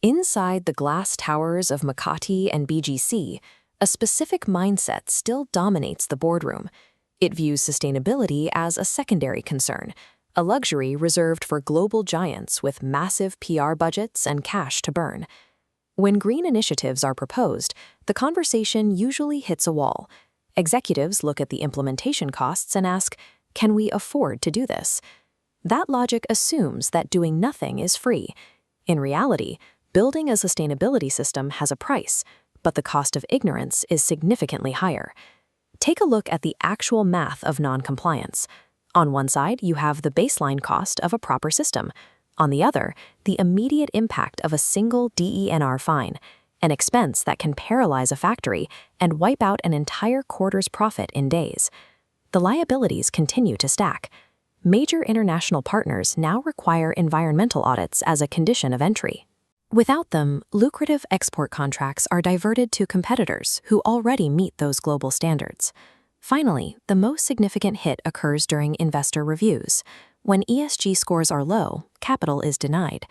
Inside the glass towers of Makati and BGC, a specific mindset still dominates the boardroom. It views sustainability as a secondary concern, a luxury reserved for global giants with massive PR budgets and cash to burn. When green initiatives are proposed, the conversation usually hits a wall. Executives look at the implementation costs and ask, can we afford to do this? That logic assumes that doing nothing is free. In reality, building a sustainability system has a price, but the cost of ignorance is significantly higher. Take a look at the actual math of non-compliance. On one side, you have the baseline cost of a proper system. On the other, the immediate impact of a single DENR fine, an expense that can paralyze a factory and wipe out an entire quarter's profit in days. The liabilities continue to stack. Major international partners now require environmental audits as a condition of entry. Without them, lucrative export contracts are diverted to competitors who already meet those global standards. Finally, the most significant hit occurs during investor reviews. When ESG scores are low, capital is denied.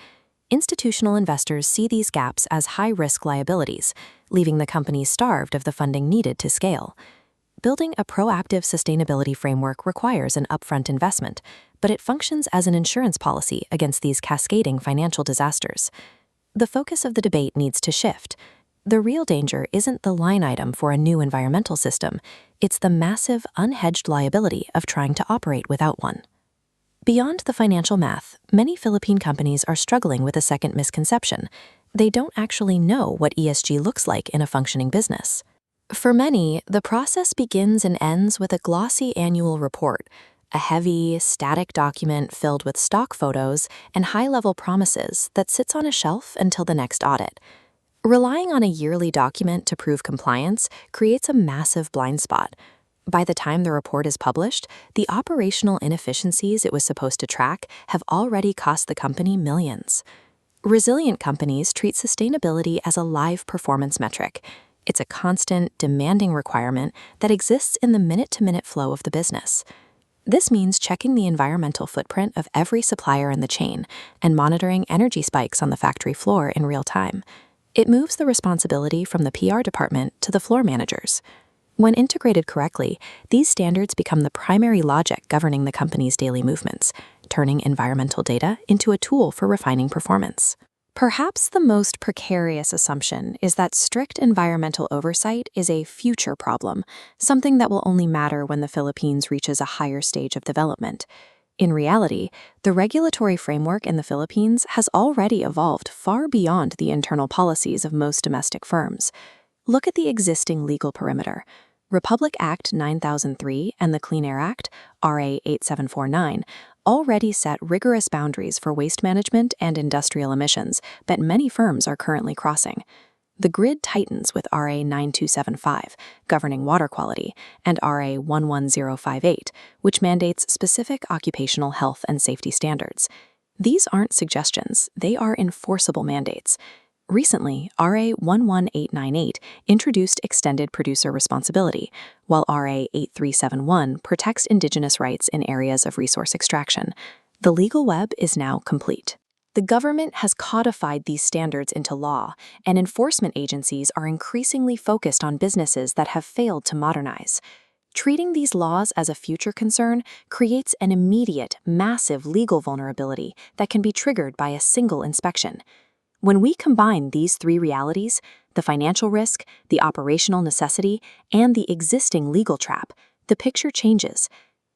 Institutional investors see these gaps as high-risk liabilities, leaving the companies starved of the funding needed to scale. Building a proactive sustainability framework requires an upfront investment, but it functions as an insurance policy against these cascading financial disasters. The focus of the debate needs to shift. The real danger isn't the line item for a new environmental system, it's the massive, unhedged liability of trying to operate without one. Beyond the financial math, many Philippine companies are struggling with a second misconception. They don't actually know what ESG looks like in a functioning business. For many, the process begins and ends with a glossy annual report, a heavy, static document filled with stock photos and high-level promises that sits on a shelf until the next audit. Relying on a yearly document to prove compliance creates a massive blind spot. By the time the report is published, the operational inefficiencies it was supposed to track have already cost the company millions. Resilient companies treat sustainability as a live performance metric. It's a constant, demanding requirement that exists in the minute-to-minute flow of the business. This means checking the environmental footprint of every supplier in the chain and monitoring energy spikes on the factory floor in real time. It moves the responsibility from the PR department to the floor managers. When integrated correctly, these standards become the primary logic governing the company's daily movements, turning environmental data into a tool for refining performance. Perhaps the most precarious assumption is that strict environmental oversight is a future problem, something that will only matter when the Philippines reaches a higher stage of development. In reality, the regulatory framework in the Philippines has already evolved far beyond the internal policies of most domestic firms. Look at the existing legal perimeter. Republic Act 9003 and the Clean Air Act, RA 8749, already set rigorous boundaries for waste management and industrial emissions that many firms are currently crossing. The grid tightens with RA 9275, governing water quality, and RA 11058, which mandates specific occupational health and safety standards. These aren't suggestions, they are enforceable mandates. Recently, RA 11898 introduced extended producer responsibility, while RA 8371 protects indigenous rights in areas of resource extraction. The legal web is now complete. The government has codified these standards into law, and enforcement agencies are increasingly focused on businesses that have failed to modernize. Treating these laws as a future concern creates an immediate, massive legal vulnerability that can be triggered by a single inspection. When we combine these three realities, the financial risk, the operational necessity, and the existing legal trap, the picture changes.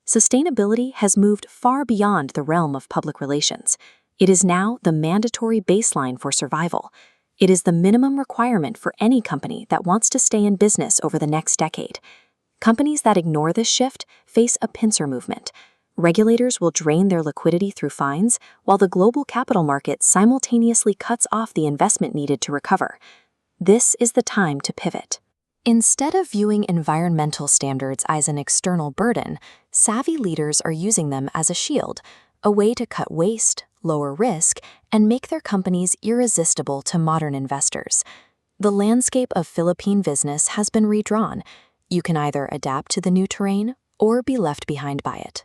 Sustainability has moved far beyond the realm of public relations. It is now the mandatory baseline for survival. It is the minimum requirement for any company that wants to stay in business over the next decade. Companies that ignore this shift face a pincer movement. Regulators will drain their liquidity through fines, while the global capital market simultaneously cuts off the investment needed to recover. This is the time to pivot. Instead of viewing environmental standards as an external burden, savvy leaders are using them as a shield, a way to cut waste, lower risk, and make their companies irresistible to modern investors. The landscape of Philippine business has been redrawn. You can either adapt to the new terrain or be left behind by it.